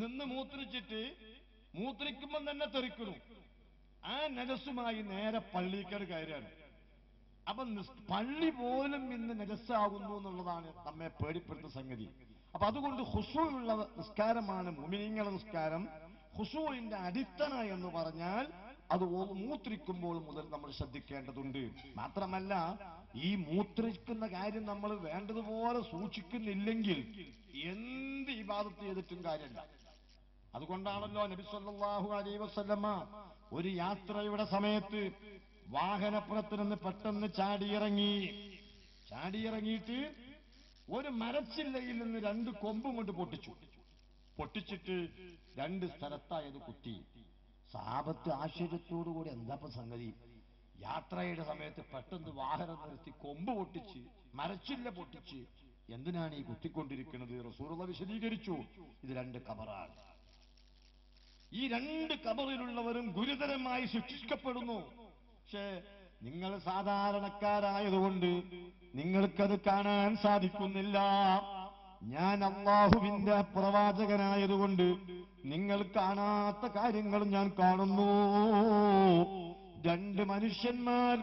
നിന്ന് മൂത്രിക്കുമ്പം തന്നെ തെറിക്കണു. ആ നജസ്സുമായി നേരെ പള്ളിക്കട് കയറാണ്. അപ്പൊ പള്ളി പോലും ഇന്ന് നജസ്സാകുന്നു എന്നുള്ളതാണ് നമ്മെ പേടിപ്പെടുത്തുന്ന സംഗതി. അപ്പൊ അതുകൊണ്ട് ഖുശൂഉള്ള നിസ്കാരമാണ് മുഅ്മിനീങ്ങളുടെ നിസ്കാരം. ഖുശൂഇന്റെ അടിത്തറ എന്ന് പറഞ്ഞാൽ അത് മൂത്രിക്കുമ്പോൾ മുതൽ നമ്മൾ ശ്രദ്ധിക്കേണ്ടതുണ്ട്. മാത്രമല്ല, ഈ മൂത്രിക്കുന്ന കാര്യം നമ്മൾ വേണ്ടതുപോലെ സൂക്ഷിക്കുന്നില്ലെങ്കിൽ എന്ത് ഇബാദത്ത് ചെയ്തിട്ടും കാര്യമില്ല. അതുകൊണ്ടാണല്ലോ നബി സല്ലല്ലാഹു അലൈഹി വസല്ലമ ഒരു യാത്രയുടെ സമയത്ത് വാഹനപ്പുറത്ത് നിന്ന് പെട്ടെന്ന് ചാടിയിറങ്ങിയിട്ട് ഒരു മരച്ചില്ലയിൽ നിന്ന് 2 കൊമ്പും കൊണ്ട് പൊട്ടിച്ചിട്ട് 2 സ്ഥലത്തായത് കുത്തി. സഹാബത്ത് ആശ്ചര്യത്തോടുകൂടി എന്താപ്പ സംഗതി, യാത്രയുടെ സമയത്ത് പെട്ടെന്ന് വാഹനം നിർത്തി കൊമ്പ് പൊട്ടിച്ച് മരച്ചില്ല പൊട്ടിച്ച് എന്തിനാണ് ഈ കുത്തിക്കൊണ്ടിരിക്കുന്നത്? റസൂലുള്ളാഹി വിശദീകരിച്ചു, ഇത് 2 ഖബറാണ്. ഈ 2 ഖബറിലുള്ളവരും ഗുരുതരമായി ശിക്ഷിക്കപ്പെടുന്നു. പക്ഷേ നിങ്ങൾ സാധാരണക്കാരായതുകൊണ്ട് നിങ്ങൾക്കത് കാണാൻ സാധിക്കുന്നില്ല. ഞാൻ അല്ലാഹുവിന്റെ പ്രവാചകനായതുകൊണ്ട് നിങ്ങൾ കാണാത്ത കാര്യങ്ങൾ ഞാൻ കാണുന്നു. 2 മനുഷ്യന്മാർ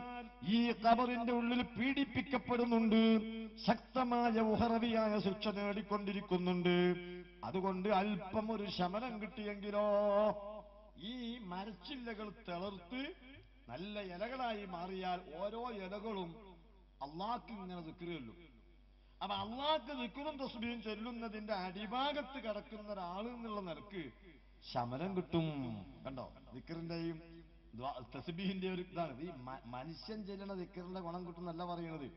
ഈ ഖബറിന്റെ ഉള്ളിൽ പീഡിപ്പിക്കപ്പെടുന്നുണ്ട്. ശക്തമായ ഉഹറവിയായ ശിക്ഷ നേടിക്കൊണ്ടിരിക്കുന്നുണ്ട്. അതുകൊണ്ട് അല്പം ഒരു ശമനം കിട്ടിയെങ്കിലോ. ഈ മരച്ചില്ലകൾ തളർത്ത് നല്ല ഇലകളായി മാറിയാൽ ഓരോ ഇലകളും അള്ളാഹ്ക്ക് ഇങ്ങനെ ദിക്ർ ചൊല്ലും. അപ്പൊ അള്ളാഹ്ക്ക് ദിക്റും തസ്ബീഹും ചൊല്ലുന്നതിന്റെ അടിഭാഗത്ത് കിടക്കുന്ന ഒരാൾ എന്നുള്ള നിലക്ക് ശമനം കിട്ടും. കണ്ടോ, ദിക്റിന്റെയും തസ്ബീഹിന്റെ ഒരു ഇതാണ്. ഈ മനുഷ്യൻ ചെല്ലണ ദിക്റിന്റെ ഗുണം കിട്ടും എന്നല്ല പറയണത്.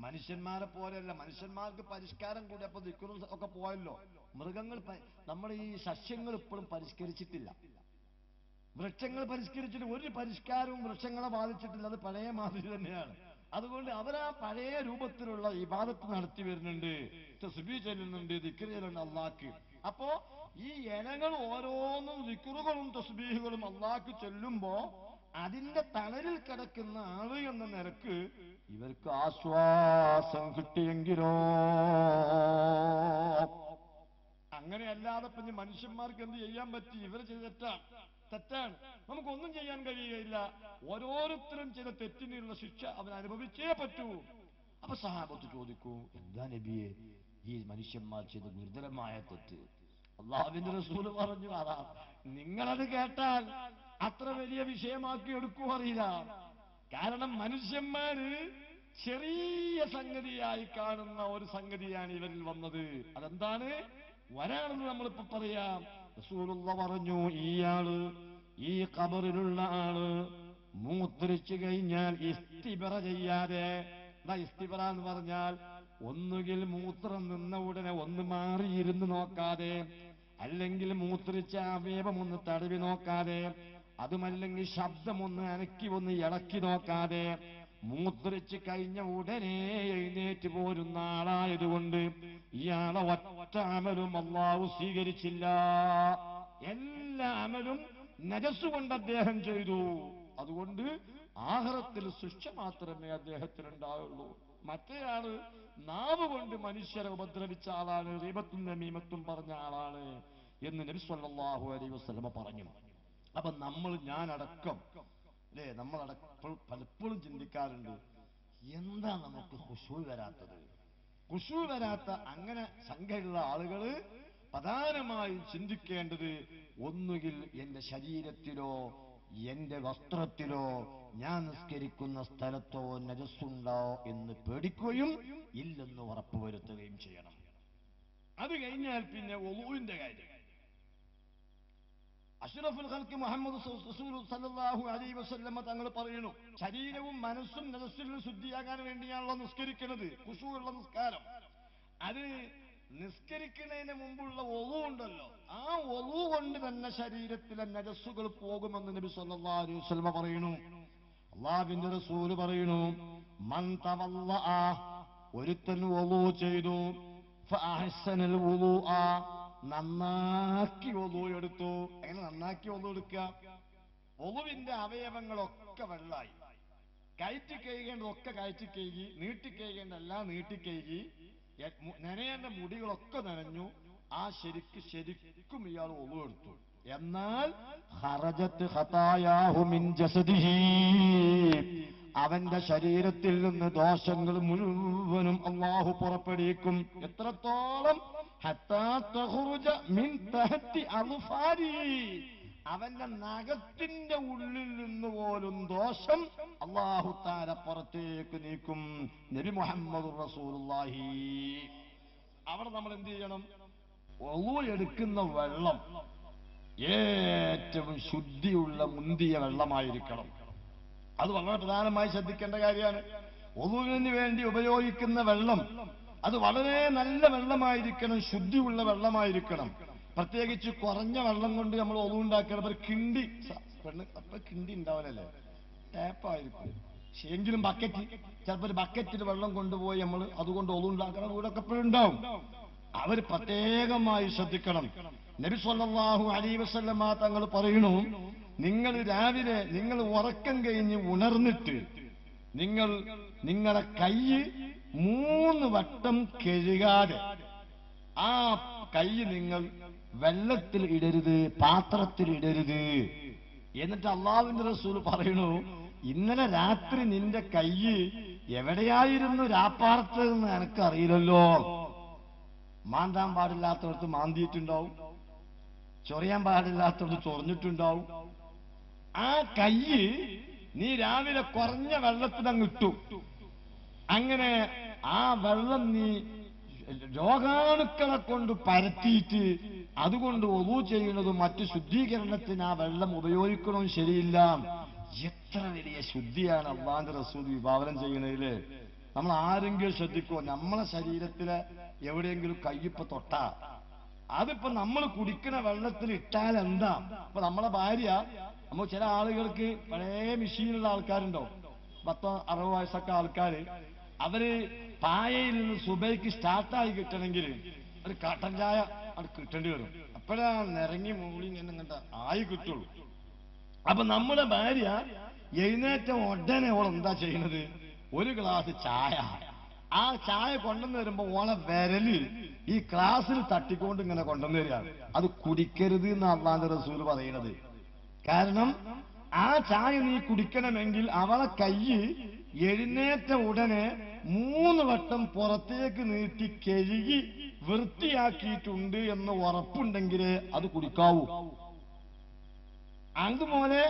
മനുഷ്യന്മാരെ പോലെയല്ല, മനുഷ്യന്മാർക്ക് പരിഷ്കാരം കൂടി. അപ്പൊ ദിക്റും ഒക്കെ പോയല്ലോ. മൃഗങ്ങൾ, നമ്മുടെ ഈ സസ്യങ്ങൾ ഇപ്പോഴും പരിഷ്കരിച്ചിട്ടില്ല. വൃക്ഷങ്ങൾ പരിഷ്കരിച്ചിട്ട് ഒരു പരിഷ്കാരവും വൃക്ഷങ്ങളെ ബാധിച്ചിട്ടില്ല. അത് പഴയ മാതിരി തന്നെയാണ്. അതുകൊണ്ട് അവരാ പഴയ രൂപത്തിലുള്ള ഇബാദത്ത് നടത്തി വരുന്നുണ്ട്, തസ്ബീഹ് ചൊല്ലുന്നുണ്ട്, ദിക്ർ ചൊല്ലുന്നുണ്ട് അള്ളാഹ്ക്ക്. അപ്പോ ഈ ഇലകൾ ഓരോന്നും ദിക്റുകളും തസ്ബീഹുകളും അള്ളാഹ്ക്ക് ചൊല്ലുമ്പോ അതിന്റെ തണലിൽ കിടക്കുന്ന ആള് എന്ന നിലക്ക് ഇവർക്ക് ആശ്വാസം കിട്ടിയെങ്കിലോ. അങ്ങനെയല്ലാതെ പിന്നെ മനുഷ്യന്മാർക്ക് എന്ത് ചെയ്യാൻ പറ്റി? ഇവർ ചെയ്ത തെറ്റാണ്, നമുക്കൊന്നും ചെയ്യാൻ കഴിയുകയില്ല. ഓരോരുത്തരും ചില തെറ്റിനുള്ള ശിക്ഷ അവൻ അനുഭവിച്ചേ പറ്റൂ. അപ്പൊ സഹാബത്ത് ചോദിക്കൂ, എന്താ നബിയെ ഈ മനുഷ്യന്മാർ ചെയ്ത ഗുരുതരമായ തെറ്റ്? അള്ളാഹുവിന്റെ റസൂല് പറഞ്ഞു, അതാ നിങ്ങളത് കേട്ടാൽ അത്ര വലിയ വിഷയമാക്കി എടുക്കൂ അറിയില്ല. കാരണം മനുഷ്യന്മാര് ചെറിയ സംഗതിയായി കാണുന്ന ഒരു സംഗതിയാണ് ഇവരിൽ വന്നത്. അതെന്താണ്? വരാണെന്ന് നമ്മളിപ്പോ പറയാം. റസൂലുള്ള പറഞ്ഞു, ഈ ഖബറിലുള്ള ആള് മൂത്രിച്ചു കഴിഞ്ഞാൽ ഇസ്തിബറ ചെയ്യാതെ. എന്താ ഇസ്തിബറ എന്ന് പറഞ്ഞാൽ? ഒന്നുകിൽ മൂത്രം നിന്ന ഉടനെ ഒന്ന് മാറിയിരുന്ന് നോക്കാതെ, അല്ലെങ്കിൽ മൂത്രിച്ച അവയവം ഒന്ന് തടവി നോക്കാതെ, അതുമല്ലെങ്കിൽ ശബ്ദം ഒന്ന് അനക്കി ഒന്ന് ഇളക്കി നോക്കാതെ, മൂത്രിച്ച് കഴിഞ്ഞ ഉടനെ എഴുന്നേറ്റ് പോരുന്ന ആളായതുകൊണ്ട് ഇയാളെ ഒറ്റ അമലും അല്ലാഹു സ്വീകരിച്ചില്ല. എല്ലാ അമലും നജസ് കൊണ്ട് അദ്ദേഹം ചെയ്തു. അതുകൊണ്ട് ആഖിറത്തിൽ ശിക്ഷ മാത്രമേ അദ്ദേഹത്തിന് ഉണ്ടാവുള്ളൂ. മറ്റേയാള് നാവ് കൊണ്ട് മനുഷ്യരെ ഉപദ്രവിച്ച ആളാണ്, ഗീബത്തും നമീമത്തും പറഞ്ഞ ആളാണ് എന്ന് നബി സല്ലല്ലാഹു അലൈഹി വസല്ലമ പറഞ്ഞു. അപ്പൊ ഞാനടക്കം അല്ലേ, നമ്മളടക്കം പലപ്പോഴും ചിന്തിക്കാറുണ്ട്, എന്താ നമുക്ക് ഖുശൂ വരാത്തത്? ഖുശൂ വരാത്ത അങ്ങനെ സംഖ്യയുള്ള ആളുകള് പ്രധാനമായും ചിന്തിക്കേണ്ടത്, ഒന്നുകിൽ എന്റെ ശരീരത്തിലോ എന്റെ വസ്ത്രത്തിലോ ഞാൻ നിസ്കരിക്കുന്ന സ്ഥലത്തോ നജസ്സുണ്ടോ എന്ന് പേടിക്കുകയും ഇല്ലെന്ന് ഉറപ്പുവരുത്തുകയും ചെയ്യണം. അത് കഴിഞ്ഞാൽ പിന്നെ വുളൂഇന്റെ കാര്യം. അഷ്റഫുൽ ഖൽഖ് മുഹമ്മദ് റസൂൽ സല്ലല്ലാഹു അലൈഹി വസല്ലമ തങ്ങൾ പറയുന്നു, ശരീരവും മനസ്സും നജസ്സിൽ നിന്ന് ശുദ്ധിയാകാൻ വേണ്ടിയാണല്ലോ നിസ്കരിക്കുന്നത്, ഖുശൂഉള്ള നിസ്കാരം. അത് നിസ്കരിക്കുന്നതിന് മുമ്പുള്ള വുളൂ ഉണ്ടല്ലോ, ആ വുളൂ കൊണ്ട് തന്നെ ശരീരത്തിലെ നജസ്സുകൾ പോകുമെന്ന് നബി സല്ലല്ലാഹു അലൈഹി വസല്ലമ പറയുന്നു. അല്ലാഹുവിന്റെ റസൂൽ പറയുന്നു, മൻ തവല്ലഅ, ഒരുത്തൻ വുളൂ ചെയ്തു, ഫഅഹ്സനൽ വുളൂഅ, നന്നാക്കി വുളൂ എടുത്തു. എങ്ങനെ നന്നാക്കി വുളൂ എടുക്കുക? വുളുവിന്റെ അവയവങ്ങളൊക്കെ വെള്ളായി, കയറ്റി കഴുകേണ്ടതൊക്കെ കയറ്റി കഴുകി, നീട്ടി കഴുകേണ്ടതെല്ലാം നീട്ടി കഴുകി, നനയേണ്ട മുടികളൊക്കെ നനഞ്ഞു, ആ ശരിക്കും ഇയാൾ ഒളു എടുത്തു. എന്നാൽ ഖറജത്ത് ഖതായാഹു മിൻ ജസദിഹി, അവന്റെ ശരീരത്തിൽ നിന്ന് ദോഷങ്ങൾ മുഴുവനും അല്ലാഹു പുറപ്പെടുവിക്കും. എത്രത്തോളം? ഹത്താ തഖ്റുജ മിൻ തഹ്തി അൾഫാരി, അവന്റെ നഖത്തിന്റെ ഉള്ളിൽ നിന്ന് പോലും ദോഷം അല്ലാഹു തആല പുറത്തേക്ക് നീക്കും. നബി മുഹമ്മദുർ റസൂലുള്ളാഹി. അവിടെ നമ്മൾ എന്ത് ചെയ്യണം? ഒളു എടുക്കുന്ന വെള്ളം ഏറ്റവും ശുദ്ധിയുള്ള മുന്തിയ വെള്ളമായിരിക്കണം. അത് വളരെ പ്രധാനമായി ശ്രദ്ധിക്കേണ്ട കാര്യമാണ്. ഒളുവിന് വേണ്ടി ഉപയോഗിക്കുന്ന വെള്ളം അത് വളരെ നല്ല വെള്ളമായിരിക്കണം, ശുദ്ധിയുള്ള വെള്ളമായിരിക്കണം. പ്രത്യേകിച്ച് കുറഞ്ഞ വെള്ളം കൊണ്ട് നമ്മൾ ഒളു ഉണ്ടാക്കണം. ഒരു കിണ്ടി, അപ്പൊ കിണ്ടി ഉണ്ടാവലല്ലേ, ടാപ്പായിരിക്കും. എങ്കിലും ബക്കറ്റ്, ചിലപ്പോൾ ഒരു ബക്കറ്റിൽ വെള്ളം കൊണ്ടുപോയി നമ്മൾ അതുകൊണ്ട് ഒളു ഉണ്ടാക്കണം. വീടൊക്കെ എപ്പോഴും ഉണ്ടാവും. അവർ പ്രത്യേകമായി ശ്രദ്ധിക്കണം. നബി സല്ലല്ലാഹു അലൈഹി വസല്ലമ തങ്ങൾ പറയുന്നു, നിങ്ങൾ രാവിലെ നിങ്ങൾ ഉറക്കം കഴിഞ്ഞ് ഉണർന്നിട്ട് നിങ്ങളെ കൈ 3 വട്ടം കഴുകാതെ ആ കൈ നിങ്ങൾ വെള്ളത്തിൽ ഇടരുത്, പാത്രത്തിൽ ഇടരുത്. എന്നിട്ട് അള്ളാഹുവിന്റെ റസൂൽ പറയുന്നു, ഇന്നലെ രാത്രി നിന്റെ കൈ എവിടെയായിരുന്നു രാപ്പാർത്ത് എന്ന് എനക്കറിയില്ലല്ലോ. മാന്താൻ പാടില്ലാത്തവർക്ക് മാന്തിയിട്ടുണ്ടാവും, ചൊറിയാൻ പാടില്ലാത്തവർക്ക് ചൊറിഞ്ഞിട്ടുണ്ടാവും. ആ കൈ നീ രാവിലെ കുറഞ്ഞ വെള്ളത്തിൽ അങ്ങ് ഇട്ടു. അങ്ങനെ ആ വെള്ളം നീ രോഗാണുക്കളെ കൊണ്ട് പരത്തിയിട്ട് അതുകൊണ്ട് ഒളു ചെയ്യുന്നതും മറ്റു ശുദ്ധീകരണത്തിന് ആ വെള്ളം ഉപയോഗിക്കണവും ശരിയില്ല. എത്ര വലിയ ശുദ്ധിയാണ് അല്ലാഹുവിന്റെ റസൂൽ വിഭാവനം ചെയ്യുന്നതില്. നമ്മൾ ആരെങ്കിലും ശ്രദ്ധിക്കുമോ? നമ്മളെ ശരീരത്തിലെ എവിടെയെങ്കിലും കയ്യിപ്പ് തൊട്ടാ അതിപ്പോ നമ്മൾ കുടിക്കുന്ന വെള്ളത്തിൽ ഇട്ടാൽ എന്താ? ഇപ്പൊ നമ്മളെ ഭാര്യ, നമ്മൾ ചില ആളുകൾക്ക് പഴയ മെഷീനുള്ള ആൾക്കാരുണ്ടോ, 10-60 വയസ്സൊക്കെ ആൾക്കാര്, അവര് പായയിൽ നിന്ന് സുബൈക്ക് സ്റ്റാർട്ടായി കിട്ടണമെങ്കിൽ ഒരു കട്ടൻ ചായ അത് കിട്ടേണ്ടി വരും. അപ്പോഴാണ് നിറങ്ങി മൂളി ഇങ്ങനെ ആയി കിട്ടുള്ളൂ. അപ്പൊ നമ്മുടെ ഭാര്യ എഴുന്നേറ്റ ഉടനെ ഓൾ എന്താ ചെയ്യുന്നത്? ഒരു ഗ്ലാസ് ചായ. ആ ചായ കൊണ്ടുവന്ന് വരുമ്പോ ഓളെ വിരല് ഈ ഗ്ലാസ്സിൽ തട്ടിക്കൊണ്ട് ഇങ്ങനെ കൊണ്ടുവന്ന് വരികയാണ്. അത് കുടിക്കരുത് എന്ന് അല്ലാഹുവിന്റെ റസൂൽ പറയുന്നത്. കാരണം ആ ചായ നീ കുടിക്കണമെങ്കിൽ അവളെ കൈ എഴുന്നേറ്റ ഉടനെ 3 വട്ടം പുറത്തേക്ക് നീട്ടി കഴുകി വൃത്തിയാക്കിയിട്ടുണ്ട് എന്ന് ഉറപ്പുണ്ടെങ്കിലേ അത് കുടിക്കാവൂ. അതുപോലെ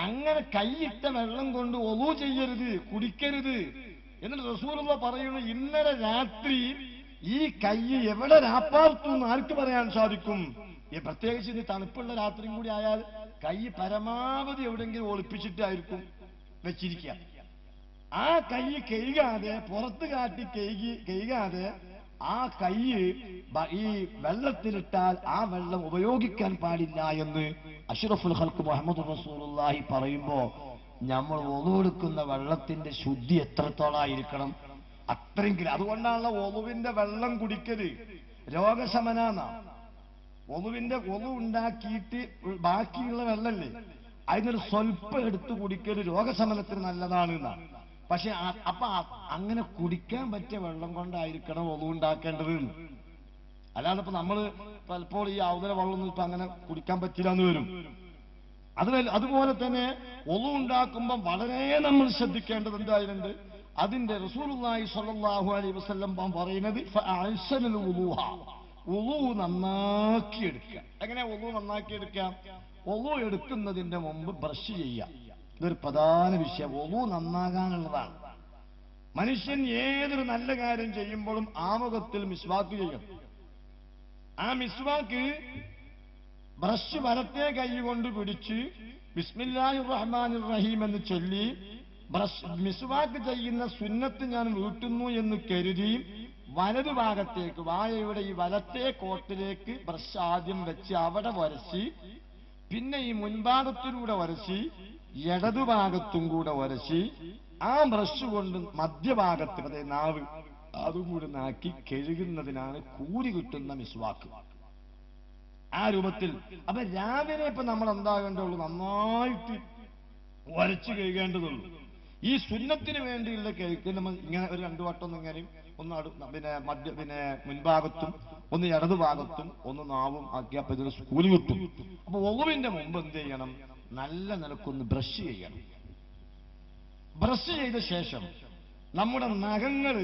അങ്ങനെ കൈയിട്ട വെള്ളം കൊണ്ട് ഒളു ചെയ്യരുത്, കുടിക്കരുത്. എന്നിട്ട് റസൂലുള്ള പറയുന്നു, ഇന്നലെ രാത്രി ഈ കൈ എവിടെ രാപ്പാർത്തു എന്ന് ആർക്ക് പറയാൻ സാധിക്കും? പ്രത്യേകിച്ച് ഇനി തണുപ്പുള്ള രാത്രിയും കൂടി ആയാൽ കൈ പരമാവധി എവിടെയെങ്കിലും ഒളിപ്പിച്ചിട്ടായിരിക്കും വെച്ചിരിക്കുക. ആ കൈ കഴുകാതെ, പുറത്ത് കാട്ടി കഴുകാതെ ആ കൈ ഈ വെള്ളത്തിലിട്ടാൽ ആ വെള്ളം ഉപയോഗിക്കാൻ പാടില്ല എന്ന് അഷ്റഫുൽ ഖൽഖ് മുഹമ്മദ് റസൂലുള്ളാഹി പറയുമ്പോ നമ്മൾ ഒളുവെടുക്കുന്ന വെള്ളത്തിന്റെ ശുദ്ധി എത്രത്തോളായിരിക്കണം? അത്രയെങ്കിലും. അതുകൊണ്ടാണല്ലോ ഒളുവിന്റെ വെള്ളം കുടിക്കല് രോഗശമനാന്നാ. ഒളു ഉണ്ടാക്കിയിട്ട് ബാക്കിയുള്ള വെള്ളല്ലേ, അതിനൊരു സ്വൽപ്പം എടുത്ത് കുടിക്കല് രോഗശമനത്തിന് നല്ലതാണ് എന്നാ. പക്ഷെ അപ്പൊ അങ്ങനെ കുടിക്കാൻ പറ്റിയ വെള്ളം കൊണ്ടായിരിക്കണം ഒളു ഉണ്ടാക്കേണ്ടത്. അല്ലാതെ ഇപ്പൊ നമ്മള് പലപ്പോൾ ഈ ഔദര വെള്ളമൊന്നും ഇപ്പൊ അങ്ങനെ കുടിക്കാൻ പറ്റില്ല എന്ന് വരും. അതുപോലെ തന്നെ ഒളു ഉണ്ടാക്കുമ്പം വളരെ നമ്മൾ ശ്രദ്ധിക്കേണ്ടത് എന്തായാലുണ്ട്. അതിന്റെ റസൂലുള്ളാഹി സ്വല്ലല്ലാഹു അലൈഹി വസല്ലം പറയുന്നത് ഫഅഹ്സനുൽ വുളൂഹ, ഒളു നന്നാക്കിയെടുക്കുക. എങ്ങനെ ഒളു നന്നാക്കിയെടുക്കാം? ഒളു എടുക്കുന്നതിന്റെ മുമ്പ് ബ്രഷ് ചെയ്യുക. ഇതൊരു പ്രധാന വിഷയം. ഒളു നന്നാകാനുള്ളതാണ്. മനുഷ്യൻ ഏതൊരു നല്ല കാര്യം ചെയ്യുമ്പോഴും ആമുഖത്തിൽ മിസ്വാക്ക് ചെയ്യണം. ആ മിസ്വാക്ക് ബ്രഷ് വലത്തെ കൈ കൊണ്ട് പിടിച്ച് ബിസ്മില്ലാഹിർ റഹ്മാനിർ റഹീം എന്ന് ചൊല്ലി മിസ്വാക്ക് ചെയ്യുന്ന സുന്നത്ത് ഞാൻ വീട്ടുന്നു എന്ന് കരുതി വലതുഭാഗത്തേക്ക്, വായയുടെ ഈ വലത്തെ കോട്ടിലേക്ക് ബ്രഷ് ആദ്യം വെച്ച് അവിടെ വരച്ച്, പിന്നെ ഈ മുൻഭാഗത്തിലൂടെ വരച്ച് ഇടതുഭാഗത്തും കൂടെ വരച്ച് ആ ബ്രഷ് കൊണ്ട് മധ്യഭാഗത്ത്, അതായത് നാവ്, അതും കൂടെ നാക്കി കഴുകുന്നതിനാണ് കൂലി കിട്ടുന്ന മിസ്വാക്ക്. ആ രൂപത്തിൽ. അപ്പൊ രാവിലെ ഇപ്പൊ നമ്മൾ എന്താകേണ്ടുള്ളൂ? നന്നായിട്ട് വരച്ചു കഴുകേണ്ടതുള്ളൂ. ഈ സുന്നത്തിന് വേണ്ടിയുള്ള കേക്ക് നമ്മൾ ഇങ്ങനെ ഒരു 2 വട്ടം ഇങ്ങനെയും ഒന്ന് മുൻഭാഗത്തും ഒന്ന് ഇടതുഭാഗത്തും ഒന്ന് നാവും ആക്കി അപ്പൊ ഇതൊരു സ്കൂല് കിട്ടും. അപ്പൊ ഒളുവിന്റെ മുമ്പ് എന്ത് ചെയ്യണം? നല്ല നിലക്കൊന്ന് ബ്രഷ് ചെയ്യണം. ബ്രഷ് ചെയ്ത ശേഷം നമ്മുടെ നഖങ്ങൾ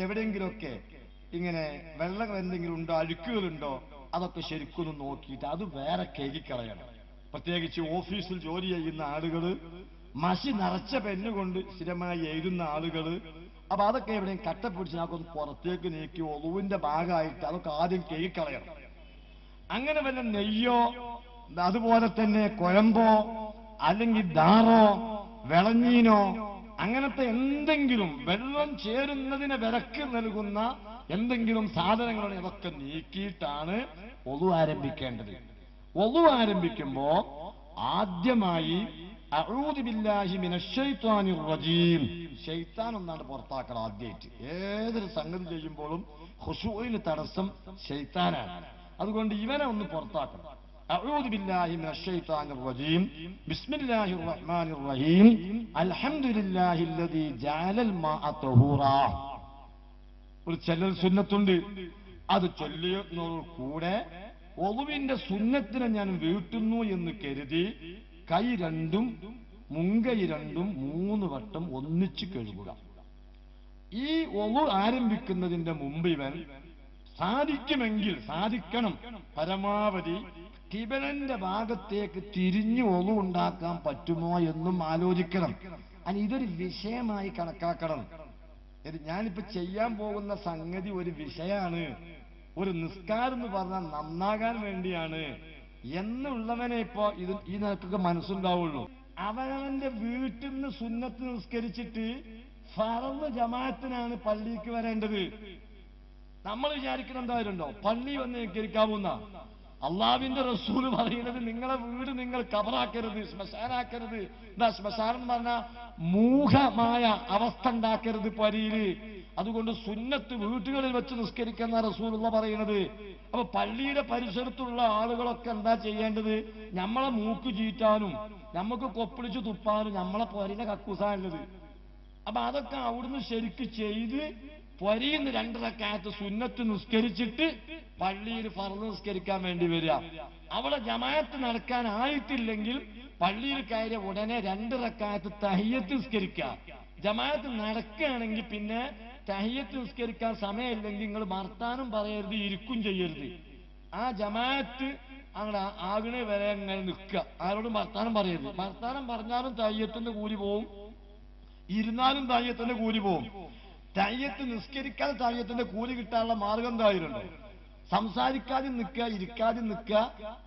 എവിടെയെങ്കിലുമൊക്കെ ഇങ്ങനെ വെള്ളം എന്തെങ്കിലും ഉണ്ടോ, അഴുക്കുകളുണ്ടോ, അതൊക്കെ ശരിക്കൊന്ന് നോക്കിയിട്ട് അത് വേറെ കേകിക്കളയണം. പ്രത്യേകിച്ച് ഓഫീസിൽ ജോലി ചെയ്യുന്ന ആളുകൾ, മഷി നിറച്ച പെന്നുകൊണ്ട് സ്ഥിരമായി എഴുതുന്ന ആളുകൾ, അപ്പൊ അതൊക്കെ എവിടെയും കട്ട പിടിച്ച് നമുക്കൊന്ന് പുറത്തേക്ക് നീക്കി ഒളുവിന്റെ ഭാഗമായിട്ട് അതൊക്കെ ആദ്യം കേകിക്കളയണം. അങ്ങനെ വല്ല നെയ്യോ അതുപോലെ തന്നെ കുഴമ്പോ അല്ലെങ്കിൽ ദാറോ വിളഞ്ഞീനോ അങ്ങനത്തെ എന്തെങ്കിലും വെള്ളം ചേരുന്നതിന് വിലക്ക് നൽകുന്ന എന്തെങ്കിലും സാധനങ്ങളാണ് ഇതൊക്കെ നീക്കിയിട്ടാണ് ഒളു ആരംഭിക്കേണ്ടത്. ഒളു ആരംഭിക്കുമ്പോ ആദ്യമായി അഊദു ബില്ലാഹി മിനശ് ശൈത്വാനിർ റജീം, ശൈത്താൻ ഒന്നാണ്ട് പുറത്താക്കണം. ആദ്യമായിട്ട് ഏതൊരു സംഗതി ചെയ്യുമ്പോഴും ഖുശൂഇന് തടസ്സം ശൈത്താനാണ്. അതുകൊണ്ട് ഇവനെ ഒന്ന് പുറത്താക്കണം. അഊദു ബില്ലാഹി മിനശ് ശൈത്വാനിർ റജീം ബിസ്മില്ലാഹിർ റഹ്മാനിർ റഹീം അൽഹംദുലില്ലാഹില്ലദീ ജഅലൽ മാഅ തഹൂറാ. ഒരു ചെല്ലൽ സുന്നത്തുണ്ട്. അത് ചൊല്ലിയതോട് കൂടെ ഒളുവിന്റെ സുന്നത്തിനെ ഞാൻ വീട്ടുന്നു എന്ന് കരുതി കൈ രണ്ടും മുൻകൈ രണ്ടും 3 വട്ടം ഒന്നിച്ച് കഴുകുക. ഈ ഒളു ആരംഭിക്കുന്നതിന്റെ മുമ്പ് ഇവൻ സാധിക്കണം പരമാവധി കിബിലന്റെ ഭാഗത്തേക്ക് തിരിഞ്ഞു ഒളു ഉണ്ടാക്കാൻ പറ്റുമോ എന്നും ആലോചിക്കണം. ഇതൊരു വിഷയമായി കണക്കാക്കണം. ഞാനിപ്പോ ചെയ്യാൻ പോകുന്ന സംഗതി ഒരു വിഷയമാണ്, ഒരു നിസ്കാരം എന്ന് പറഞ്ഞാൽ നന്നാകാൻ വേണ്ടിയാണ് എന്നുള്ളവനെ ഇപ്പോ ഈ നിനക്കൊക്കെ മനസ്സുണ്ടാവുള്ളൂ. അവനവന്റെ വീട്ടിൽ നിന്ന് സുന്നത്ത് നിസ്കരിച്ചിട്ട് ഫർള് ജമാഅത്തിനാണ് പള്ളിക്ക് വരേണ്ടത്. നമ്മൾ വിചാരിക്കണം എന്തായിരുന്നോ പള്ളി വന്ന് നിസ്കരിക്കാവുന്ന. അള്ളാഹുവിന്റെ റസൂൽ പറയുന്നത് നിങ്ങളെ വീട് നിങ്ങൾ കബറാക്കരുത്, ശ്മശാനാക്കരുത്. എന്താ ശ്മശാനം എന്ന് പറഞ്ഞാൽ മൂഢമായ അവസ്ഥ ഉണ്ടാക്കരുത് പരിയില്. അതുകൊണ്ട് സുന്നത്ത് വീട്ടുകളിൽ വെച്ച് നിസ്കരിക്കുന്ന റസൂലുള്ള പറയുന്നത്. അപ്പൊ പള്ളിയുടെ പരിസരത്തുള്ള ആളുകളൊക്കെ എന്താ ചെയ്യേണ്ടത്? നമ്മളെ മൂക്ക് ചീറ്റാനും നമുക്ക് കൊപ്പിളിച്ച് തുപ്പാനും നമ്മളെ പൊരിന്റെ കക്കൂസാനുള്ളത്. അപ്പൊ അതൊക്കെ അവിടുന്ന് ശരിക്ക് ചെയ്ത് പൊരിയുന്ന 2 റക്അത്ത് സുന്നത്ത് നിസ്കരിച്ചിട്ട് പള്ളിയിൽ ഫർള് നിസ്കരിക്കാൻ വേണ്ടി വരിക. അവിടെ ജമാഅത്ത് നടക്കാനായിട്ടില്ലെങ്കിൽ പള്ളിയിൽ കയറിയ ഉടനെ 2 റക്അത്ത് തഹിയ്യത്ത് നിസ്കരിക്കുക. ജമാഅത്ത് നടക്കുകയാണെങ്കിൽ പിന്നെ തഹിയ്യത്ത് നിസ്കരിക്കാൻ സമയമില്ലെങ്കിൽ നിങ്ങൾ വർത്താനം പറയരുത്, ഇരിക്കും ചെയ്യരുത്. ആ ജമാഅത്ത് അങ്ങനെ ആകണ വരെ അങ്ങനെ നിൽക്കുക. ആരോടും വർത്താനം പറയരുത്. വർത്താനം പറഞ്ഞാലും തഹിയ്യത്തിന്റെ കൂലി പോവും, ഇരുന്നാലും തഹിയ്യത്തിന്റെ കൂലി പോവും. തഹിയ്യത്ത് നിസ്കരിക്കാതെ തഹിയ്യത്തിന്റെ കൂലി കിട്ടാനുള്ള മാർഗം എന്തായിരുന്നോ? സംസാരിക്കാതെ നിൽക്കുക, ഇരിക്കാതെ നിൽക്കുക,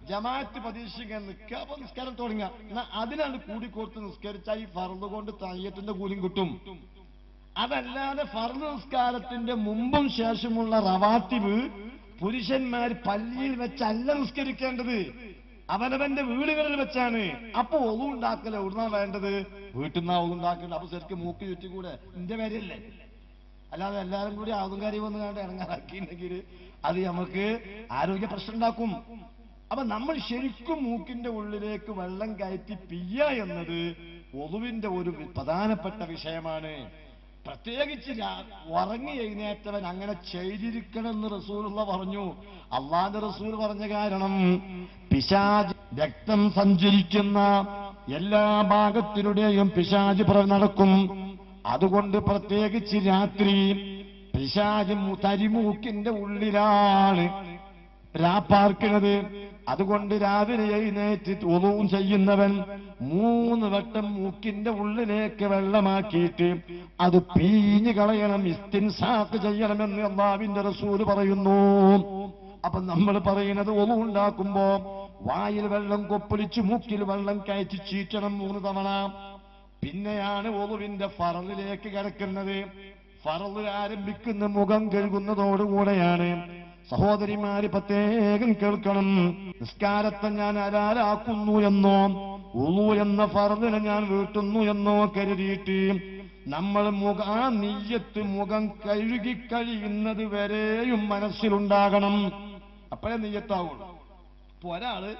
ജമാഅത്ത് പ്രതീക്ഷിക്കാൻ നിൽക്കുക. അപ്പൊ നിസ്കാരം തുടങ്ങുക. എന്നാ അതിനാണ് കൂടിക്കോർത്ത് നിസ്കരിച്ചാൽ ഈ ഫർള് കൊണ്ട് തഹിയ്യത്തിന്റെ കൂലിയും കിട്ടും. അതല്ലാതെ ഫർള് നിസ്കാരത്തിന്റെ മുമ്പും ശേഷമുള്ള റവാത്തിബ് പുരുഷന്മാർ പള്ളിയിൽ വെച്ചല്ല നിസ്കരിക്കേണ്ടത്, അവനവന്റെ വീടുകളിൽ വെച്ചാണ്. അപ്പൊ ഒളു ഉണ്ടാക്കല എവിടുന്നാ വേണ്ടത്? വീട്ടിൽ നിന്നാ ഒളു ഉണ്ടാക്കേണ്ടത്. അപ്പൊ ശരിക്കും മൂക്ക് ചുറ്റിക്കൂടെ എന്റെ പേരല്ലേ? അല്ലാതെ എല്ലാവരും കൂടി ആവുംകാരി വന്ന് കണ്ട് ഇറങ്ങാറാക്കിയിട്ടുണ്ടെങ്കിൽ അത് നമുക്ക് ആരോഗ്യ പ്രശ്നം ഉണ്ടാക്കും. അപ്പൊ നമ്മൾ ശരിക്കും മൂക്കിന്റെ ഉള്ളിലേക്ക് വെള്ളം കയറ്റി പിയ്യ എന്നത് ഒളുവിന്റെ ഒരു പ്രധാനപ്പെട്ട വിഷയമാണ്. പ്രത്യേകിച്ച് ഉറങ്ങി എഴുന്നേറ്റവൻ അങ്ങനെ ചെയ്തിരിക്കണമെന്ന് റസൂലുള്ള പറഞ്ഞു. അള്ളാന്റെ റസൂൽ പറഞ്ഞ കാരണം പിശാച് രക്തം സഞ്ചരിക്കുന്ന എല്ലാ ഭാഗത്തിലൂടെയും പിശാച് നടക്കും. അതുകൊണ്ട് പ്രത്യേകിച്ച് രാത്രി പിശാച് തരിമൂക്കിന്റെ ഉള്ളിലാണ് രാപ്പാർക്കുന്നത്. അതുകൊണ്ട് രാവിലെ എഴുന്നേറ്റ് ഒളു ചെയ്യുന്നവൻ 3 വട്ടം മൂക്കിന്റെ ഉള്ളിലേക്ക് വെള്ളമാക്കിയിട്ട് അത് പീഞ്ഞു കളയണം, ഇസ്തിൻസാഖ് ചെയ്യണമെന്ന് അല്ലാഹുവിന്റെ റസൂൽ പറയുന്നു. അപ്പൊ നമ്മൾ പറയുന്നത് ഒളു ഉണ്ടാക്കുമ്പോ വായിൽ വെള്ളം കൊപ്പൊളിച്ച് മൂക്കിൽ വെള്ളം കയറ്റി ചീറ്റണം 3 തവണ. പിന്നെയാണ് ഒളുവിന്റെ ഫർളിലേക്ക് കിടക്കുന്നത്. ഫർള് ആരംഭിക്കുന്ന മുഖം കഴുകുന്നതോടുകൂടെയാണ്. സഹോദരിമാര് പ്രത്യേകം കേൾക്കണം. നിസ്കാരത്തെ ഞാൻ ഹലാലാക്കുന്നു എന്നോ ഉളു എന്ന ഫർളിനെ ഞാൻ വീട്ടുന്നു എന്നോ കരുതിയിട്ട് നമ്മൾ ആ നിയ്യത്ത് മുഖം കഴുകിക്കഴിയുന്നത് വരെയും മനസ്സിലുണ്ടാകണം. അപ്പോഴേ നിയ്യത്താവുള്ളൂ. ഇപ്പൊ ഒരാള്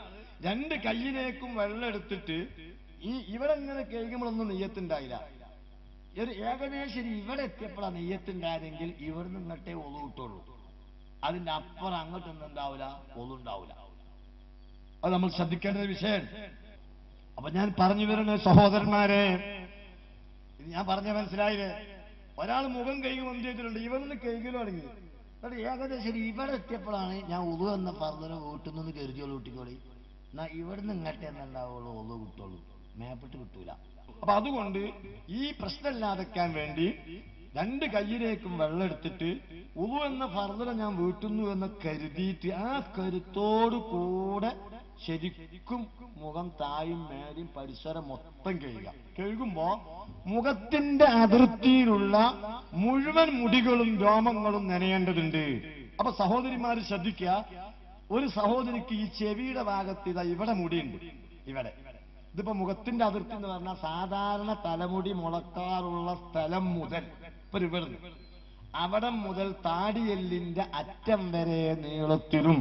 2 കൈയിലേക്കും വെള്ളം എടുത്തിട്ട് ഇവിടെ ഇങ്ങനെ കഴുകുമ്പോഴൊന്നും നിയ്യത്തുണ്ടായില്ല. ഒരു ഏകദേശം ഇവിടെ എത്തിയപ്പോഴാണ് നെയ്യത്തുണ്ടായതെങ്കിൽ ഇവിടുന്ന് ഇങ്ങോട്ടേ ഒളു കിട്ടുള്ളൂ. അതിന്റെ അപ്പുറം അങ്ങോട്ടൊന്നും ഉണ്ടാവില്ല, ഒളുണ്ടാവില്ല. അത് നമ്മൾ ശ്രദ്ധിക്കേണ്ട ഒരു വിഷയം. അപ്പൊ ഞാൻ പറഞ്ഞു വരുന്ന സഹോദരന്മാരെ, ഞാൻ പറഞ്ഞ മനസ്സിലായില്ലേ? ഒരാൾ മുഖം കഴുകി എന്ത് ചെയ്തിട്ടുണ്ട്, ഇവിടുന്ന് കഴുകലും തുടങ്ങി. എന്നിട്ട് ഏകദേശം ഇവിടെ എത്തിയപ്പോഴാണ് ഞാൻ ഉളു എന്ന പറഞ്ഞതിന് വീട്ടിൽ നിന്ന് കരുതിയോളൂ കുട്ടിക്കോളി, എന്നാ ഇവിടുന്ന് ഇങ്ങോട്ടേ എന്നുണ്ടാവുള്ളൂ, ഒളു കിട്ടുള്ളൂ, മേപ്പിട്ട് കിട്ടൂല. അപ്പൊ അതുകൊണ്ട് ഈ പ്രശ്നമില്ലാതെക്കാൻ വേണ്ടി രണ്ട് കയ്യിലേക്കും വെള്ളം എടുത്തിട്ട് ഉളു എന്ന ഫർദിനെ ഞാൻ വീട്ടുന്നു എന്ന് കരുതിയിട്ട് ആ കരുത്തോടു കൂടെ ശരിക്കും മുഖം തായും മേലും പരിസരം മൊത്തം കഴുകുക. കഴുകുമ്പോ മുഖത്തിന്റെ അതിർത്തിയിലുള്ള മുഴുവൻ മുടികളും രോമങ്ങളും നനയേണ്ടതുണ്ട്. അപ്പൊ സഹോദരിമാര് ശ്രദ്ധിക്കുക, ഒരു സഹോദരിക്ക് ഈ ചെവിയുടെ ഭാഗത്ത് ഇതാ ഇവിടെ മുടിയുണ്ട്, ഇവിടെ ഇതിപ്പോ മുഖത്തിന്റെ അതിർത്തി എന്ന് പറഞ്ഞാൽ സാധാരണ തലമുടി മുളക്കാറുള്ള സ്ഥലം മുതൽ ഇപ്പൊ ഇവിടുന്ന് അവിടം മുതൽ താടിയെല്ലിന്റെ അറ്റം വരെ നീളത്തിലും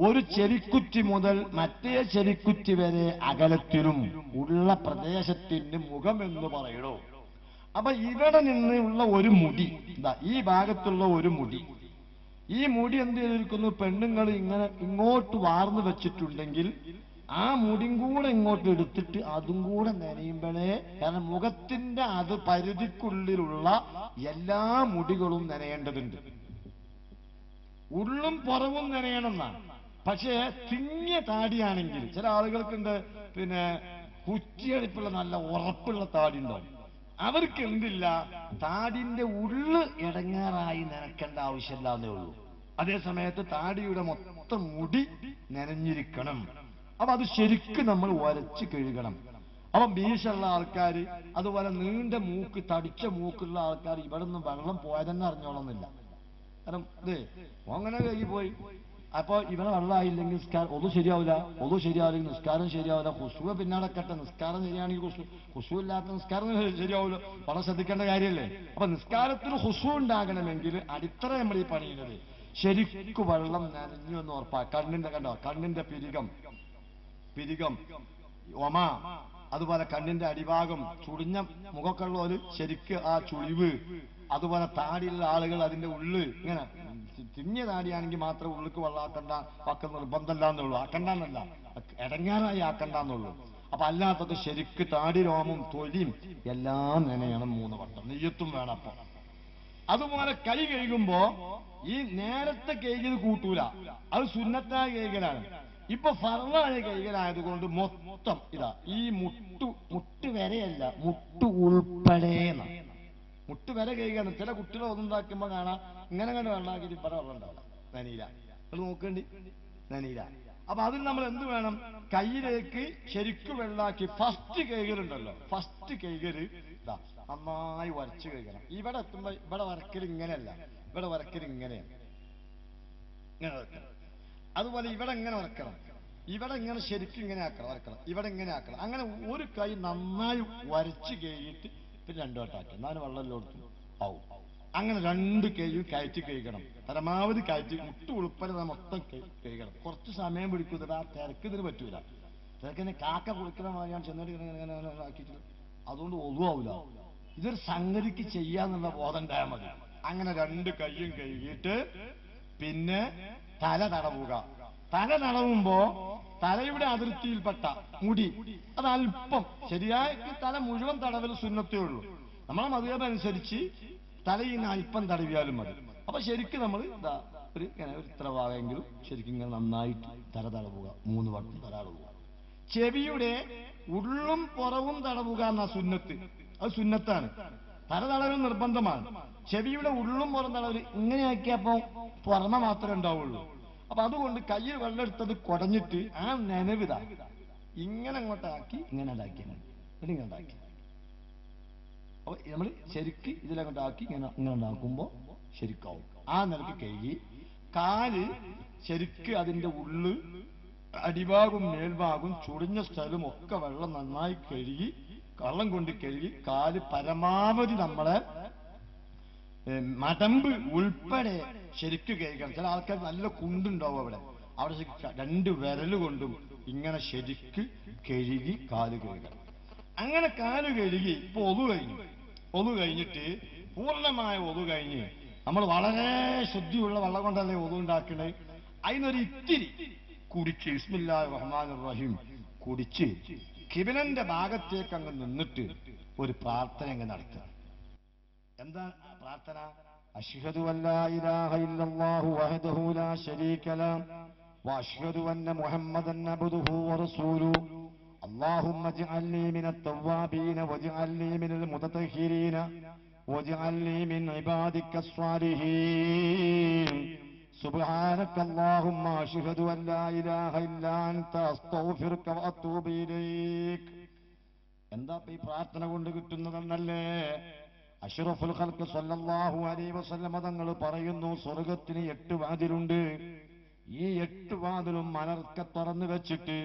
ഒരു ചെരിക്കുറ്റി മുതൽ മറ്റേ ചെരിക്കുറ്റി വരെ അകലത്തിലും ഉള്ള പ്രദേശത്തിന് മുഖം എന്ന് പറയണോ. അപ്പൊ ഇവിടെ നിന്നുള്ള ഒരു മുടി, ഈ ഭാഗത്തുള്ള ഒരു മുടി, ഈ മുടി എന്ത് ചെയ്തിരിക്കുന്നു, പെണ്ണുങ്ങൾ ഇങ്ങനെ ഇങ്ങോട്ട് വാർന്നു വെച്ചിട്ടുണ്ടെങ്കിൽ ആ മുടിയും കൂടെ ഇങ്ങോട്ട് എടുത്തിട്ട് അതും കൂടെ നനയുമ്പോഴേ, കാരണം മുഖത്തിന്റെ അത് പരിധിക്കുള്ളിലുള്ള എല്ലാ മുടികളും നനയേണ്ടതുണ്ട്. ഉള്ളും പുറവും നനയണമെന്നാണ്. പക്ഷേ തിങ്ങിയ താടിയാണെങ്കിൽ ചില ആളുകൾക്കുണ്ട്, പിന്നെ കുറ്റിയടിപ്പുള്ള നല്ല ഉറപ്പുള്ള താടി ഉണ്ടാവും. അവർക്ക് എന്തില്ല, താടിന്റെ ഉള്ള് ഇടങ്ങാറായി നനക്കേണ്ട ആവശ്യമില്ലാന്നേ ഉള്ളൂ. അതേ സമയത്ത് താടിയുടെ മൊത്തം മുടി നനഞ്ഞിരിക്കണം. അപ്പൊ അത് ശരിക്കും നമ്മൾ ഉരച്ച് കഴുകണം. അപ്പൊ മീശുള്ള ആൾക്കാർ, അതുപോലെ നീണ്ട മൂക്ക് തടിച്ച മൂക്കുള്ള ആൾക്കാർ ഇവിടെ നിന്ന് വെള്ളം പോയതെന്ന് അറിഞ്ഞോളന്നില്ല. കാരണം അങ്ങനെ കഴുകി പോയി, അപ്പൊ ഇവിടെ വെള്ളമായില്ലെങ്കിൽ ഒന്നും ശരിയാവില്ല, ഒന്നും ശരിയാവില്ലെങ്കിൽ നിസ്കാരം ശരിയാവില്ല. ഖുശൂ പിന്നാടക്കട്ടെ, നിസ്കാരം ശരിയാണെങ്കിൽ ഖുശൂ ഇല്ലാത്ത നിസ്കാരം ശരിയാവില്ല. വളരെ ശ്രദ്ധിക്കേണ്ട കാര്യമല്ലേ? അപ്പൊ നിസ്കാരത്തിന് ഖുശൂ ഉണ്ടാകണമെങ്കിൽ അടിത്തറ നമ്മൾ ഈ പണിയുന്നത് ശരിക്കു വെള്ളം നനഞ്ഞു എന്ന് ഉറപ്പാ. കണ്ണിന്റെ കണ്ടോ, കണ്ണിന്റെ പിരികം ഒമ, അതുപോലെ കണ്ണിന്റെ അടിഭാഗം, ചുളിഞ്ഞ മുഖക്കുള്ളവര് ശരിക്ക് ആ ചുളിവ്, അതുപോലെ താടിയുള്ള ആളുകൾ അതിന്റെ ഉള്ള് ഇങ്ങനെ തിങ്ങിയ താടിയാണെങ്കിൽ മാത്രം ഉള്ളിക്ക് വെള്ളാക്കണ്ട, വാക്കുന്ന നിർബന്ധമല്ലാന്നുള്ളൂ, ആക്കണ്ടെന്നല്ല, ഇടങ്ങാറായി ആക്കണ്ടെന്നുള്ളൂ. അപ്പൊ അല്ലാത്തത് ശരിക്ക് താടി രോമം തൊലിയും എല്ലാം നനയണം 3 വട്ടം, നെയ്യത്തും വേണം. അപ്പൊ അതുപോലെ കൈ കഴുകുമ്പോ ഈ നേരത്തെ കഴുകിയത് കൂട്ടൂല, അത് സുന്നത്തായ കഴുകലാണ്. ഇപ്പൊ ഫർളായ കൈകളായതുകൊണ്ട് മൊത്തം ഇതാ ഈ മുട്ട് വരെയല്ല, മുട്ട് ഉൾപ്പെടെ, മുട്ട് വരെ കൈകാണ്. ചില കുട്ടികളെ ഒന്നുണ്ടാക്കുമ്പോ കാണാം ഇങ്ങനെ വെള്ളമാക്കിയിട്ട് ഇവിടെ വെള്ളം ഉണ്ടാവില്ല, നനീല. അത് നോക്കേണ്ടി നനീല. അപ്പൊ അതിൽ നമ്മൾ എന്ത് വേണം, കയ്യിലേക്ക് ശരിക്കും വെള്ളാക്കി ഫസ്റ്റ് കൈകളുണ്ടല്ലോ, ഫസ്റ്റ് കൈകള് ഇതാ നന്നായി വരച്ച് കഴിക്കണം. ഇവിടെ എത്തുമ്പോ ഇവിടെ വരക്കൽ ഇങ്ങനെയല്ല, ഇവിടെ വരക്കൽ ഇങ്ങനെയാണ്, ഇങ്ങനെ വെക്കണം. അതുപോലെ ഇവിടെ ഇങ്ങനെ വരക്കണം, ഇവിടെ ഇങ്ങനെ ശരിക്കും ഇങ്ങനെ വരക്കണം, ഇവിടെ ഇങ്ങനെ ആക്കണം. അങ്ങനെ ഒരു കൈ നന്നായി വരച്ച് കഴിയിട്ട് പിന്നെ 2 വട്ടാക്കി, എന്നാലും വെള്ളം കൊടുത്തു ആവും. അങ്ങനെ 2 കൈയും കയറ്റി കഴിക്കണം, പരമാവധി കയറ്റി മുട്ട് ഉൾപ്പെടെ മൊത്തം കഴിക്കണം. കുറച്ച് സമയം പിടിക്കുന്നത്, ആ തിരക്ക് ഇതിന് പറ്റൂല. തിരക്കിനെ കാക്ക കുളിക്കുന്ന മാതിരിയാണ് ചെന്നിട്ട് ഇങ്ങനെ ആക്കിയിട്ട്, അതുകൊണ്ട് ഒതുവാവില്ല. ഇതൊരു സംഗതിക്ക് ചെയ്യാന്നുള്ള ബോധം ഉണ്ടായാൽ മതി. അങ്ങനെ 2 കൈയും കഴുകിയിട്ട് പിന്നെ തല തടവുക. തല തടവുമ്പോ തലയുടെ അതിർത്തിയിൽപ്പെട്ട മുടി അത് അല്പം, ശരിയായ തല മുഴുവൻ തടവൽ സുന്നത്തേ ഉള്ളൂ. നമ്മളെ മതം അനുസരിച്ച് തലയിന്ന് അല്പം തടവിയാലും മതി. അപ്പൊ ശരിക്കും നമ്മൾ ഇങ്ങനെ ഒരു ഇത്ര ഭാഗമെങ്കിലും ശരിക്കും ഇങ്ങനെ നന്നായിട്ട് തല തടവുക, 3 വട്ടം തല തടവുക. ചെവിയുടെ ഉള്ളും പുറവും തടവുക എന്നാ സുന്നത്ത്, അത് സുന്നത്താണ്. തല തടവൽ നിർബന്ധമാണ്. ചെവിയുടെ ഉള്ളും പുറം തടവൽ ഇങ്ങനെയാക്കിയപ്പോ പുറമെ മാത്രമേ ഉണ്ടാവുള്ളൂ. അപ്പൊ അതുകൊണ്ട് കയ്യിൽ വെള്ളം എടുത്തത് കുടഞ്ഞിട്ട് ആ നനവിത ഇങ്ങനെ അങ്ങോട്ടാക്കി ഇങ്ങനെ ഉണ്ടാക്കിയാൽ മതി, ഇങ്ങനെ ഉണ്ടാക്കി. അപ്പൊ നമ്മൾ ശരിക്ക് ഇതിലങ്ങോട്ടാക്കി ഇങ്ങനെ ഉണ്ടാക്കുമ്പോ ശരിക്കാവും. ആ നിലക്ക് കഴുകി കാല് ശരിക്ക് അതിന്റെ ഉള്ള്, അടിഭാഗവും മേൽഭാഗവും ചുളിഞ്ഞ സ്ഥലവും ഒക്കെ വെള്ളം നന്നായി കഴുകി, വെള്ളം കൊണ്ട് കഴുകി കാല് പരമാവധി നമ്മളെ മടമ്പ് ഉൾപ്പെടെ ശരിക്ക് കഴുകണം. ചില ആൾക്കാർ നല്ല കുണ്ടുണ്ടാവും അവിടെ 2 വിരൽ കൊണ്ടും ഇങ്ങനെ ശരിക്ക് കഴുകി കാല് കഴുകണം. അങ്ങനെ കാല് കഴുകി ഇപ്പൊ ഒതു കഴിഞ്ഞു. ഒതു കഴിഞ്ഞിട്ട് പൂർണ്ണമായ ഒതു കഴിഞ്ഞ് നമ്മൾ വളരെ ശുദ്ധിയുള്ള വെള്ളം കൊണ്ടല്ലേ ഒതു ഉണ്ടാക്കണേ, അതിനൊരു ഇത്തിരി കുടിച്ച് ബിസ്മില്ലാഹിർ റഹ്മാനിർ റഹീം കുടിച്ച് കിബിലന്റെ ഭാഗത്തേക്ക് അങ്ങ് നിന്നിട്ട് ഒരു പ്രാർത്ഥന അങ്ങ് നടത്തുക. എന്താ പ്രാർത്ഥന? അശ്ഹദു അല്ലാ ഇലാഹ ഇല്ലല്ലാഹു വഹ്ദഹു ലാ ശരീക ലഹു വഅശ്ഹദു അന്ന മുഹമ്മദൻ അബ്ദുഹു വറസൂലുഹു اللهم اجعلني من التوابين واجعلني من المتطهرين واجعلني من عبادك الصالحين سبحانك اللهم اشهد ان لا اله الا انت استغفرك واتوب اليك. എന്താ ഈ പ്രാർത്ഥന കൊണ്ട് കിട്ടുന്നതെന്നല്ലേ? അഷ്റഫുൽ ഖൽഖ് സല്ലല്ലാഹു അലൈഹി വസല്ലം തങ്ങൾ പറയുന്നു, സ്വർഗ്ഗത്തിന് 8 വാതിലുണ്ട്. ഈ 8 വാതിലും മലർക്ക തുറന്നു വെച്ചിട്ട്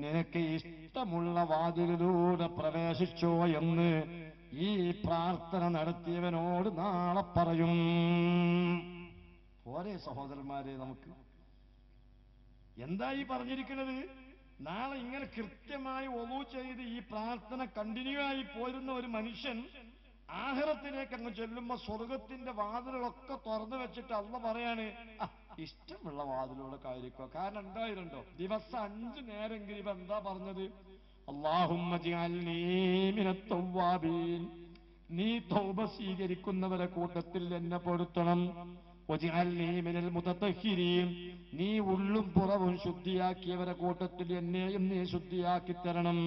നിനക്ക് ഇഷ്ടമുള്ള വാതിലിലൂടെ പ്രവേശിച്ചോ എന്ന് ഈ പ്രാർത്ഥന നടത്തിയവനോട് നാളെ പറയും. പോരെ സഹോദരന്മാരെ? നമുക്ക് എന്താ ഈ പറഞ്ഞിരിക്കുന്നത്? നാളെ ഇങ്ങനെ കൃത്യമായി ഒളു ചെയ്ത് ഈ പ്രാർത്ഥന കണ്ടിന്യൂ ആയി പോരുന്ന ഒരു മനുഷ്യൻ ആഖിറത്തിലേക്ക് അങ്ങ് ചെല്ലുമ്പോ സ്വർഗത്തിന്റെ വാതിലുകളൊക്കെ തുറന്നു വെച്ചിട്ട് അള്ളാഹ് പറയാണ്, ഇഷ്ടമുള്ള വാതിലൂടെ കയറിക്കോ. കാരണം എന്തായിരുന്നോ, ദിവസം 5 നേരെങ്കിലും ഇവ എന്താ പറഞ്ഞത്? അല്ലാഹുമ്മ ജഅൽനീ മിനത്ത് തവ്വാബീൻ, നീ തൗബ സ്വീകരിക്കുന്നവരെ കൂട്ടത്തിൽ എന്നെ പെടുത്തണം. വജഅൽനീ മിനൽ മുതതഹിരീൻ, നീ ഉള്ളും പുറവും ശുദ്ധിയാക്കിയവരെ കൂട്ടത്തിൽ എന്നെയും നീ ശുദ്ധിയാക്കി തരണം.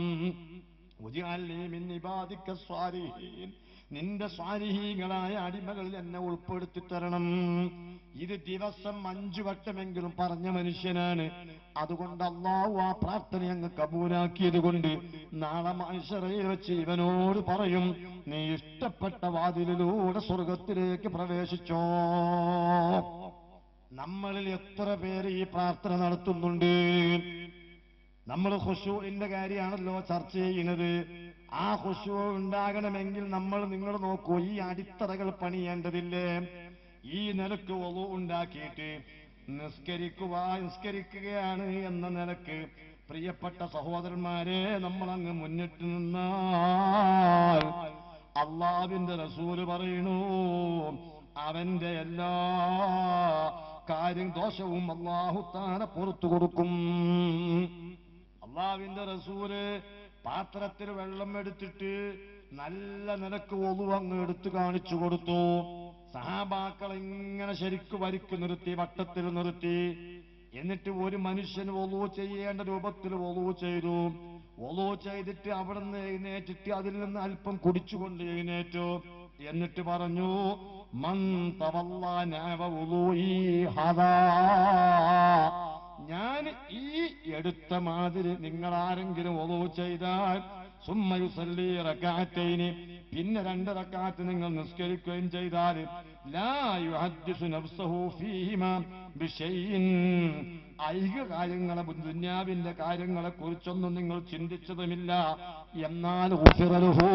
വജഅൽനീ മിൻ ഇബാദിക സ്വാലിഹീൻ, നിന്റെ സ്വാലിഹീങ്ങളായ അടിമകളിൽ എന്നെ ഉൾപ്പെടുത്തി തരണം. ഇത് ദിവസം 5 വട്ടമെങ്കിലും പറഞ്ഞ മനുഷ്യനാണ്. അതുകൊണ്ട് അല്ലാഹു ആ പ്രാർത്ഥന അങ്ങ് കബൂലാക്കിയത് കൊണ്ട് നാളെ മഹ്ശറയിൽ വെച്ച് ഇവനോട് പറയും, നീ ഇഷ്ടപ്പെട്ട വാതിലിലൂടെ സ്വർഗത്തിലേക്ക് പ്രവേശിച്ചോ. നമ്മളിൽ എത്ര പേര് ഈ പ്രാർത്ഥന നടത്തുന്നുണ്ട്? നമ്മൾ ഖുശൂഇന്റെ കാര്യമാണല്ലോ ചർച്ച ചെയ്യുന്നത്. ആ ഖുശൂ ഉണ്ടാകണമെങ്കിൽ നിങ്ങൾ നോക്കൂ, ഈ അടിത്തറകൾ പണിയേണ്ടതില്ലേ? ഈ നിലക്ക് ഒളു ഉണ്ടാക്കിയിട്ട് നിസ്കരിക്കുകയാണ് എന്ന നിലക്ക് പ്രിയപ്പെട്ട സഹോദരന്മാരെ, നമ്മളങ്ങ് മുന്നിട്ട് നിന്നാൽ അള്ളാഹുവിന്റെ റസൂല് പറയുന്നു, അവന്റെ എല്ലാ ദോഷവും അല്ലാഹു തആല പുറത്തു കൊടുക്കും. അള്ളാഹുവിന്റെ റസൂല് പാത്രത്തിൽ വെള്ളം എടുത്തിട്ട് നല്ല നിലക്ക് ഒളു അങ്ങ് എടുത്തു കാണിച്ചു കൊടുത്തു. സഹാബാക്കൾ ഇങ്ങനെ ശരിക്കു വരിക്ക് നിർത്തി, വട്ടത്തിൽ നിർത്തി. എന്നിട്ട് ഒരു മനുഷ്യൻ ഒളു ചെയ്യേണ്ട രൂപത്തിൽ ഒളു ചെയ്തു. ഒളു ചെയ്തിട്ട് അവിടുന്ന് എഴുന്നേറ്റിട്ട് അതിൽ നിന്ന് അല്പം കുടിച്ചുകൊണ്ട് എഴുന്നേറ്റു. എന്നിട്ട് പറഞ്ഞു, മൻ തവല്ലാ നഅവ വുളൂഇ ഹദാ, ഞാൻ ഈ എടുത്ത മാതിരി നിങ്ങൾ ആരെങ്കിലും ഒളു ചെയ്താൽ സുമ്മ യുസല്ലി റകഅത്തൈനി, പിന്നെ 2 റക്അത്ത് നിങ്ങൾ നിസ്കരിക്കുകയും ചെയ്താൽ ലാ യുഹദ്ദിസു നഫ്സഹു ഫീഹിമാ ബിശൈഇൻ, ഐഹിക കാര്യങ്ങളെ ദുനിയാവിന്റെ കാര്യങ്ങളെ കുറിച്ചൊന്നും നിങ്ങൾ ചിന്തിച്ചതുമില്ല. എന്നാൽ ഗുഫിറലഹു,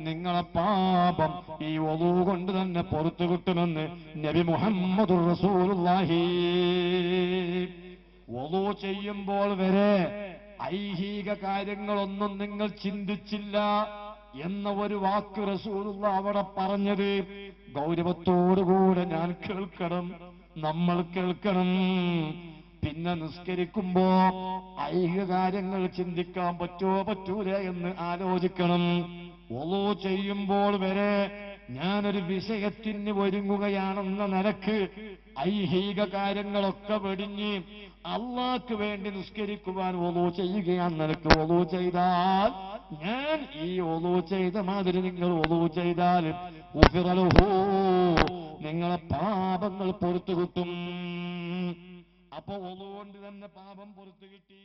നിങ്ങളെ പാപം ഈ ഒളു കൊണ്ട് തന്നെ പുറത്തു കിട്ടുമെന്ന് നബി മുഹമ്മദുർ റസൂലുള്ളാഹി. ഒളു ചെയ്യുമ്പോൾ വരെ ഐഹിക കാര്യങ്ങളൊന്നും നിങ്ങൾ ചിന്തിച്ചില്ല എന്ന ഒരു വാക്ക് റസൂലുള്ള അവിടെ പറഞ്ഞത് ഗൗരവത്തോടുകൂടെ ഞാൻ കേൾക്കണം, നമ്മൾ കേൾക്കണം. പിന്നെ നിസ്കരിക്കുമ്പോ ഐഹിക കാര്യങ്ങൾ ചിന്തിക്കാൻ പറ്റൂല എന്ന് ആലോചിക്കണം. ഒളു ചെയ്യുമ്പോൾ വരെ ഞാനൊരു വിഷയത്തിന് ഒരുങ്ങുകയാണെന്ന നിലക്ക് ഐഹിക കാര്യങ്ങളൊക്കെ വെടിഞ്ഞ് അള്ളാഹ്ക്ക് വേണ്ടി നിസ്കരിക്കുവാൻ ഒളു ചെയ്യുകയാണെന്ന നിലക്ക് ഒളു ചെയ്താൽ, ഞാൻ ഈ ഒളു ചെയ്ത മാതിരി നിങ്ങൾ ഒളു ചെയ്താൽ നിങ്ങളെ പാപങ്ങൾ പുറത്തു കിട്ടും. അപ്പൊ ഒളു കൊണ്ട് തന്നെ പാപം പുറത്തു കിട്ടി.